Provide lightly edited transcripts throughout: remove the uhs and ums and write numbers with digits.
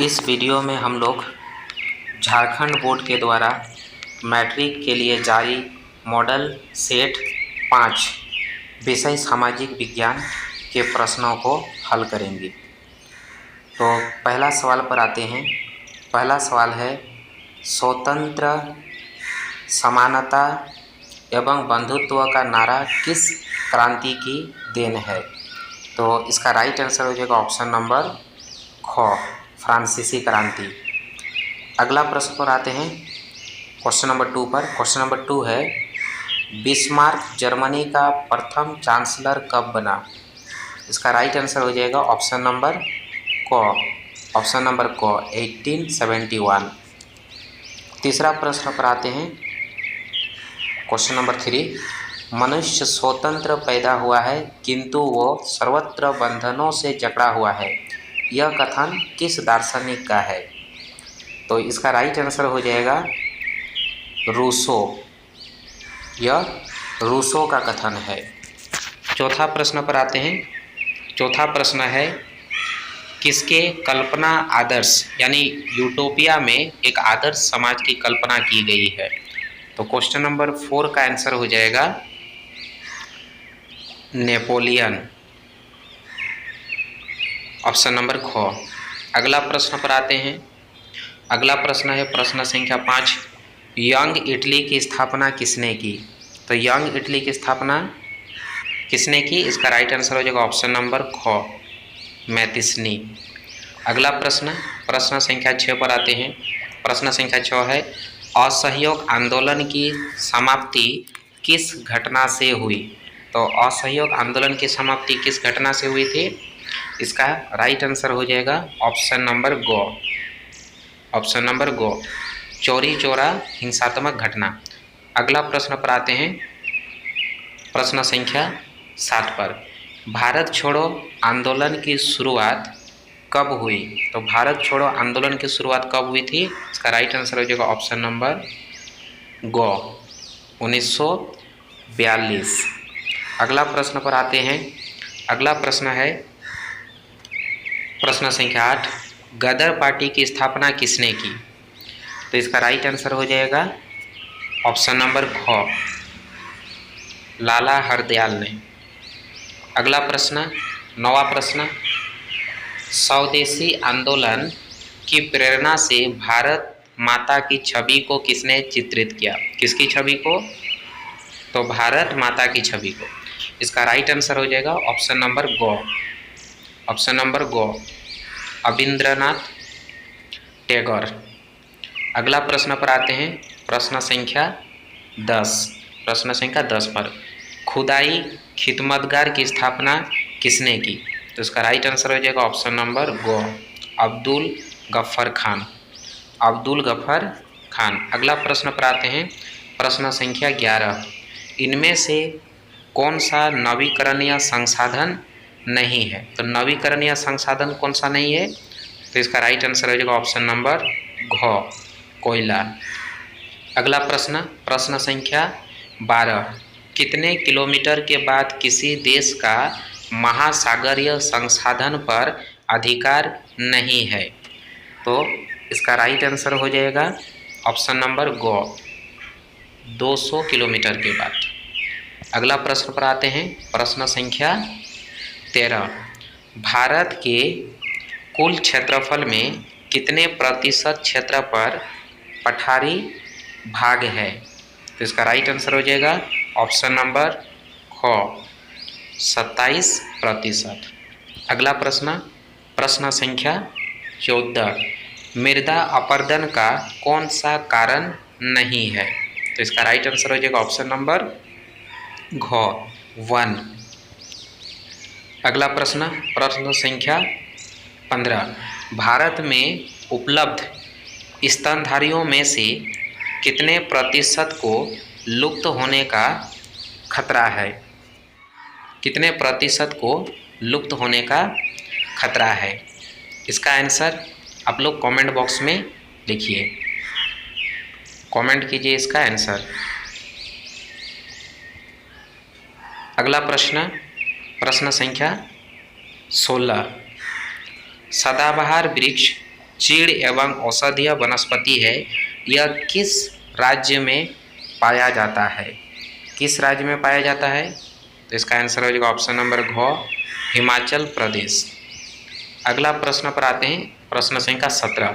इस वीडियो में हम लोग झारखंड बोर्ड के द्वारा मैट्रिक के लिए जारी मॉडल सेट 5 विषय सामाजिक विज्ञान के प्रश्नों को हल करेंगे। तो पहला सवाल पर आते हैं। पहला सवाल है, स्वतंत्र, समानता एवं बंधुत्व का नारा किस क्रांति की देन है? तो इसका राइट आंसर हो जाएगा ऑप्शन नंबर ख, फ्रांसीसी क्रांति। अगला प्रश्न पर आते हैं, क्वेश्चन नंबर 2 पर। क्वेश्चन नंबर 2 है, बिस्मार्क जर्मनी का प्रथम चांसलर कब बना? इसका राइट आंसर हो जाएगा ऑप्शन नंबर क, ऑप्शन नंबर क, 1871। तीसरा प्रश्न पर आते हैं, क्वेश्चन नंबर 3, मनुष्य स्वतंत्र पैदा हुआ है किंतु वो सर्वत्र बंधनों से जकड़ा हुआ है, यह कथन किस दार्शनिक का है? तो इसका राइट आंसर हो जाएगा रूसो। यह रूसो का कथन है। चौथा प्रश्न पर आते हैं। चौथा प्रश्न है, किसके कल्पना आदर्श यानी यूटोपिया में एक आदर्श समाज की कल्पना की गई है? तो क्वेश्चन नंबर 4 का आंसर हो जाएगा नेपोलियन, ऑप्शन नंबर ख। अगला प्रश्न पर आते हैं। अगला प्रश्न है प्रश्न संख्या 5, यंग इटली की स्थापना किसने की? तो यंग इटली की स्थापना किसने की? इसका राइट आंसर हो जाएगा ऑप्शन नंबर ख, मैतिसनी। अगला प्रश्न प्रश्न संख्या 6 पर आते हैं। प्रश्न संख्या 6 है, असहयोग आंदोलन की समाप्ति किस घटना से हुई? तो असहयोग आंदोलन की समाप्ति किस घटना से हुई थी? इसका राइट आंसर हो जाएगा ऑप्शन नंबर ग, ऑप्शन नंबर गो, चोरी चोरा हिंसात्मक घटना। अगला प्रश्न पर आते हैं। प्रश्न संख्या 7 पर, भारत छोड़ो आंदोलन की शुरुआत कब हुई? तो भारत छोड़ो आंदोलन की शुरुआत कब हुई थी? इसका राइट आंसर हो जाएगा ऑप्शन नंबर गो, 1942। अगला प्रश्न पर आते हैं। अगला प्रश्न है प्रश्न संख्या 8, गदर पार्टी की स्थापना किसने की? तो इसका राइट आंसर हो जाएगा ऑप्शन नंबर ख, लाला हरदयाल ने। अगला प्रश्न 9वां प्रश्न, स्वदेशी आंदोलन की प्रेरणा से भारत माता की छवि को किसने चित्रित किया? किसकी छवि को? तो भारत माता की छवि को। इसका राइट आंसर हो जाएगा ऑप्शन नंबर ग, ऑप्शन नंबर गो, अबिंद्रनाथ टैगोर। अगला प्रश्न पर आते हैं। प्रश्न संख्या 10। प्रश्न संख्या 10 पर, खुदाई खिदमतगार की स्थापना किसने की? तो इसका राइट आंसर हो जाएगा ऑप्शन नंबर गो, अब्दुल गफ्फर खान, अब्दुल गफ्फर खान। अगला प्रश्न पर आते हैं। प्रश्न संख्या 11, इनमें से कौन सा नवीकरणीय संसाधन नहीं है? तो नवीकरणीय संसाधन कौन सा नहीं है? तो इसका राइट आंसर हो जाएगा ऑप्शन नंबर घ, कोयला। अगला प्रश्न प्रश्न संख्या 12, कितने किलोमीटर के बाद किसी देश का महासागरीय संसाधन पर अधिकार नहीं है? तो इसका राइट आंसर हो जाएगा ऑप्शन नंबर ग, 200 किलोमीटर के बाद। अगला प्रश्न पर आते हैं। प्रश्न संख्या 13, भारत के कुल क्षेत्रफल में कितने प्रतिशत क्षेत्र पर पठारी भाग है? तो इसका राइट आंसर हो जाएगा ऑप्शन नंबर ख, 27%। अगला प्रश्न प्रश्न संख्या 14, मृदा अपरदन का कौन सा कारण नहीं है? तो इसका राइट आंसर हो जाएगा ऑप्शन नंबर घ, 1। अगला प्रश्न प्रश्न संख्या 15, भारत में उपलब्ध स्तनधारियों में से कितने प्रतिशत को लुप्त होने का खतरा है? कितने प्रतिशत को लुप्त होने का खतरा है? इसका आंसर आप लोग कमेंट बॉक्स में लिखिए, कमेंट कीजिए इसका आंसर। अगला प्रश्न प्रश्न संख्या 16, सदाबहार वृक्ष चीड़ एवं औषधीय वनस्पति है, यह किस राज्य में पाया जाता है? किस राज्य में पाया जाता है? तो इसका आंसर हो जाएगा ऑप्शन नंबर घ, हिमाचल प्रदेश। अगला प्रश्न पर आते हैं, प्रश्न संख्या 17।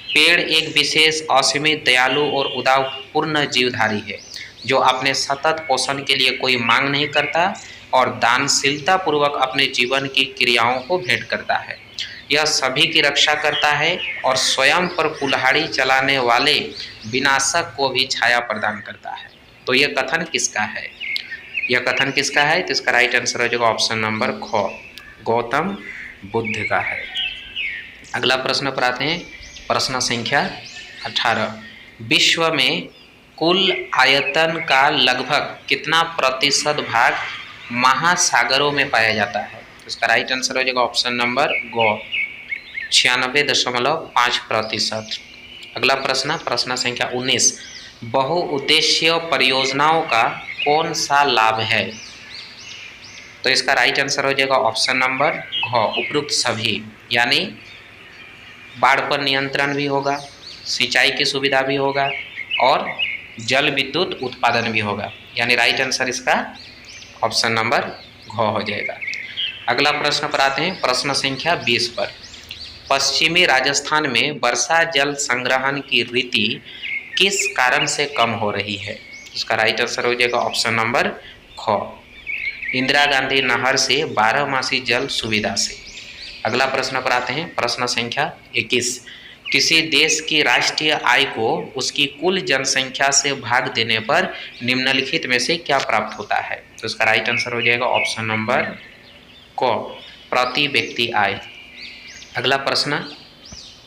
पेड़ एक विशेष असीमित दयालु और उदारपूर्ण जीवधारी है जो अपने सतत पोषण के लिए कोई मांग नहीं करता और दानशीलता पूर्वक अपने जीवन की क्रियाओं को भेंट करता है। यह सभी की रक्षा करता है और स्वयं पर कुल्हाड़ी चलाने वाले विनाशक को भी छाया प्रदान करता है। तो यह कथन किसका है? यह कथन किसका है? तो इसका राइट आंसर हो जाएगा ऑप्शन नंबर ख, गौतम बुद्ध का है। अगला प्रश्न पर आते हैं, प्रश्न संख्या 18। विश्व में कुल आयतन का लगभग कितना प्रतिशत भाग महासागरों में पाया जाता है? तो इसका राइट आंसर हो जाएगा ऑप्शन नंबर ग, 96.5%। अगला प्रश्न, प्रश्न संख्या 19। बहुउद्देशीय परियोजनाओं का कौन सा लाभ है? तो इसका राइट आंसर हो जाएगा ऑप्शन नंबर घ, उपरोक्त सभी। यानी बाढ़ पर नियंत्रण भी होगा, सिंचाई की सुविधा भी होगा और जल विद्युत उत्पादन भी होगा। यानी राइट आंसर इसका ऑप्शन नंबर घ हो जाएगा। अगला प्रश्न पर आते हैं, प्रश्न संख्या 20 पर। पश्चिमी राजस्थान में वर्षा जल संग्रहण की रीति किस कारण से कम हो रही है? इसका राइट आंसर हो जाएगा ऑप्शन नंबर ख, इंदिरा गांधी नहर से 12 जल सुविधा से। अगला प्रश्न पर आते हैं, प्रश्न संख्या 21। किसी देश की राष्ट्रीय आय को उसकी कुल जनसंख्या से भाग देने पर निम्नलिखित में से क्या प्राप्त होता है? तो इसका राइट आंसर हो जाएगा ऑप्शन नंबर क, प्रति व्यक्ति आय। अगला प्रश्न,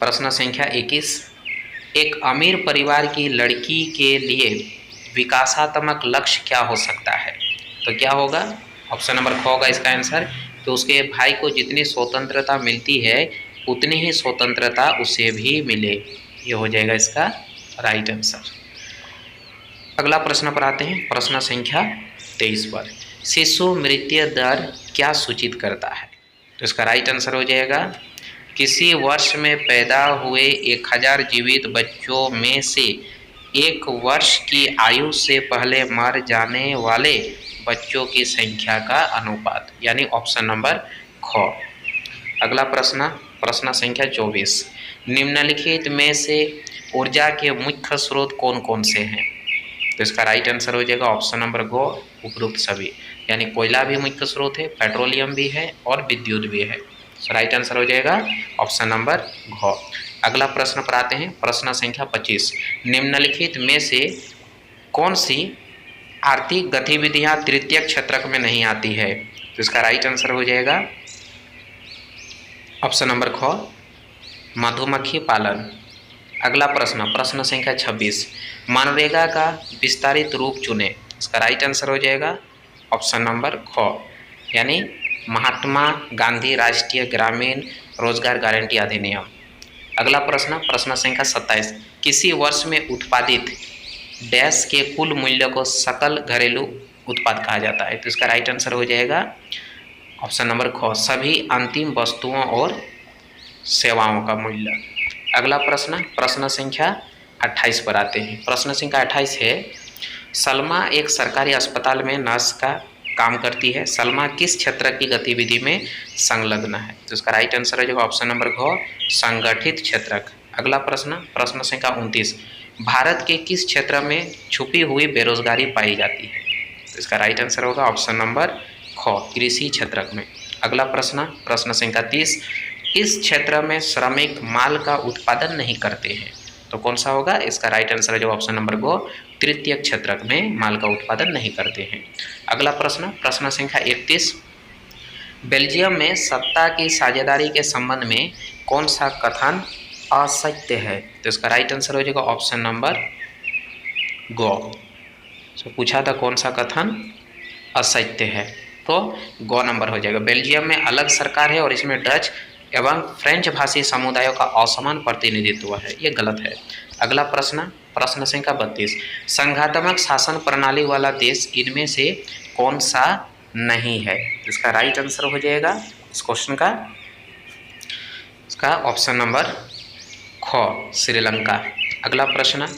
प्रश्न संख्या 21। एक अमीर परिवार की लड़की के लिए विकासात्मक लक्ष्य क्या हो सकता है? तो क्या होगा? ऑप्शन नंबर ख होगा इसका आंसर, तो उसके भाई को जितनी स्वतंत्रता मिलती है उतनी ही स्वतंत्रता उसे भी मिले। ये हो जाएगा इसका राइट आंसर। अगला प्रश्न पर आते हैं, प्रश्न संख्या 23 पर। शिशु मृत्यु दर क्या सूचित करता है? तो इसका राइट आंसर हो जाएगा, किसी वर्ष में पैदा हुए 1000 जीवित बच्चों में से 1 वर्ष की आयु से पहले मर जाने वाले बच्चों की संख्या का अनुपात। यानी ऑप्शन नंबर ख। अगला प्रश्न, प्रश्न संख्या 24। निम्नलिखित में से ऊर्जा के मुख्य स्रोत कौन कौन से हैं? तो इसका राइट आंसर हो जाएगा ऑप्शन नंबर ग, उपरोक्त सभी। यानी कोयला भी मुख्य स्रोत है, पेट्रोलियम भी है और विद्युत भी है। राइट आंसर हो जाएगा ऑप्शन नंबर घ। अगला प्रश्न पर आते हैं, प्रश्न संख्या 25। निम्नलिखित में से कौन सी आर्थिक गतिविधियां तृतीय क्षेत्रक में नहीं आती है? तो इसका राइट आंसर हो जाएगा ऑप्शन नंबर ख, मधुमक्खी पालन। अगला प्रश्न, प्रश्न संख्या 26। मनरेगा का विस्तारित रूप चुने। इसका राइट आंसर हो जाएगा ऑप्शन नंबर ख, यानी महात्मा गांधी राष्ट्रीय ग्रामीण रोजगार गारंटी अधिनियम। अगला प्रश्न, प्रश्न संख्या 27। किसी वर्ष में उत्पादित डैश के कुल मूल्य को सकल घरेलू उत्पाद कहा जाता है? तो इसका राइट आंसर हो जाएगा ऑप्शन नंबर ख, सभी अंतिम वस्तुओं और सेवाओं का मूल्य। अगला प्रश्न, प्रश्न संख्या 28 पर आते हैं। प्रश्न संख्या 28 है, सलमा एक सरकारी अस्पताल में नर्स का काम करती है। सलमा किस क्षेत्र की गतिविधि में संलग्न है? तो इसका राइट आंसर हो जाएगा ऑप्शन नंबर घ, संगठित क्षेत्रक। अगला प्रश्न, प्रश्न संख्या 29। भारत के किस क्षेत्र में छुपी हुई बेरोजगारी पाई जाती है? तो इसका राइट आंसर होगा ऑप्शन नंबर ख, कृषि क्षेत्रक में। अगला प्रश्न, प्रश्न संख्या 30। इस क्षेत्र में श्रमिक माल का उत्पादन नहीं करते हैं, तो कौन सा होगा? इसका राइट आंसर है जो ऑप्शन नंबर ग, तृतीय क्षेत्रक में माल का उत्पादन नहीं करते हैं। अगला प्रश्न, प्रश्न संख्या 31। बेल्जियम में सत्ता की साझेदारी के संबंध में कौन सा कथन असत्य है? तो इसका राइट आंसर हो जाएगा ऑप्शन नंबर ग। तो पूछा था कौन सा कथन असत्य है, तो ग नंबर हो जाएगा। बेल्जियम में अलग सरकार है और इसमें डच एवं फ्रेंच भाषी समुदायों का असमान प्रतिनिधित्व है, ये गलत है। अगला प्रश्न, प्रश्न संख्या 32। संघात्मक शासन प्रणाली वाला देश इनमें से कौन सा नहीं है? इसका राइट आंसर हो जाएगा इस क्वेश्चन का, इसका ऑप्शन नंबर ख श्रीलंका। अगला प्रश्न,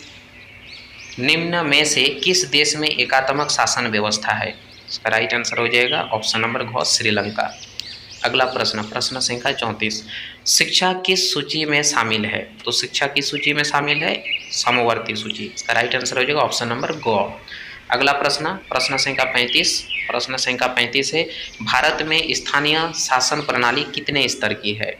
निम्न में से किस देश में एकात्मक शासन व्यवस्था है? इसका राइट आंसर हो जाएगा ऑप्शन नंबर घ श्रीलंका। अगला प्रश्न, प्रश्न संख्या 34, शिक्षा किस सूची में शामिल है? तो शिक्षा किस सूची में शामिल है? समवर्ती सूची। इसका राइट आंसर हो जाएगा ऑप्शन नंबर ग। अगला प्रश्न, प्रश्न संख्या 35, प्रश्न संख्या 35 है, भारत में स्थानीय शासन प्रणाली कितने स्तर की है?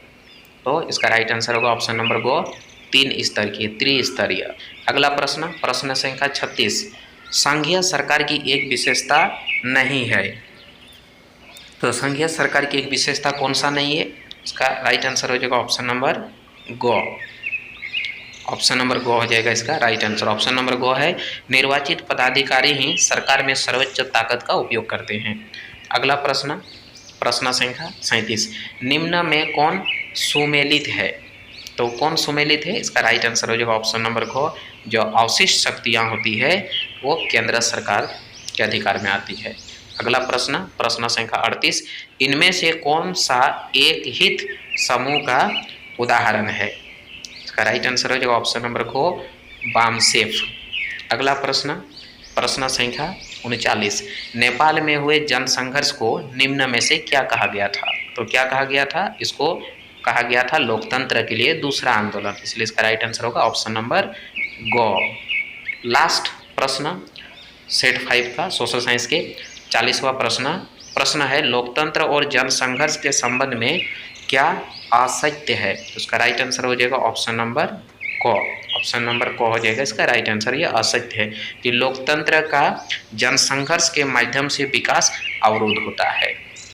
तो इसका राइट आंसर होगा ऑप्शन नंबर ग 3 स्तर की, त्रिस्तरीय। अगला प्रश्न, प्रश्न संख्या 36, संघीय सरकार की एक विशेषता नहीं है। तो संघीय सरकार की एक विशेषता कौन सा नहीं है? इसका राइट आंसर हो जाएगा ऑप्शन नंबर ग। ऑप्शन नंबर ग हो जाएगा इसका राइट आंसर। ऑप्शन नंबर ग है, निर्वाचित पदाधिकारी ही सरकार में सर्वोच्च ताकत का उपयोग करते हैं। अगला प्रश्न, प्रश्न संख्या 37, निम्न में कौन सुमेलित है? तो कौन सुमेलित है? इसका राइट आंसर हो जाएगा ऑप्शन नंबर ख, जो अवशिष्ट शक्तियाँ होती है वो केंद्र सरकार के अधिकार में आती है। अगला प्रश्न, प्रश्न संख्या 38, इनमें से कौन सा एक हित समूह का उदाहरण है? इसका राइट आंसर हो जाएगा ऑप्शन नंबर को बामसेफ। अगला प्रश्न, प्रश्न संख्या 39, नेपाल में हुए जनसंघर्ष को निम्न में से क्या कहा गया था? तो क्या कहा गया था? इसको कहा गया था लोकतंत्र के लिए दूसरा आंदोलन, इसलिए इसका राइट आंसर होगा ऑप्शन नंबर ग। लास्ट प्रश्न सेट 5 का सोशल साइंस के 40वां प्रश्न, प्रश्न है, लोकतंत्र और जनसंघर्ष के संबंध में क्या असत्य है? उसका राइट आंसर हो जाएगा ऑप्शन नंबर क। ऑप्शन नंबर क हो जाएगा इसका राइट आंसर। ये असत्य है कि लोकतंत्र का जनसंघर्ष के माध्यम से विकास अवरुद्ध होता है।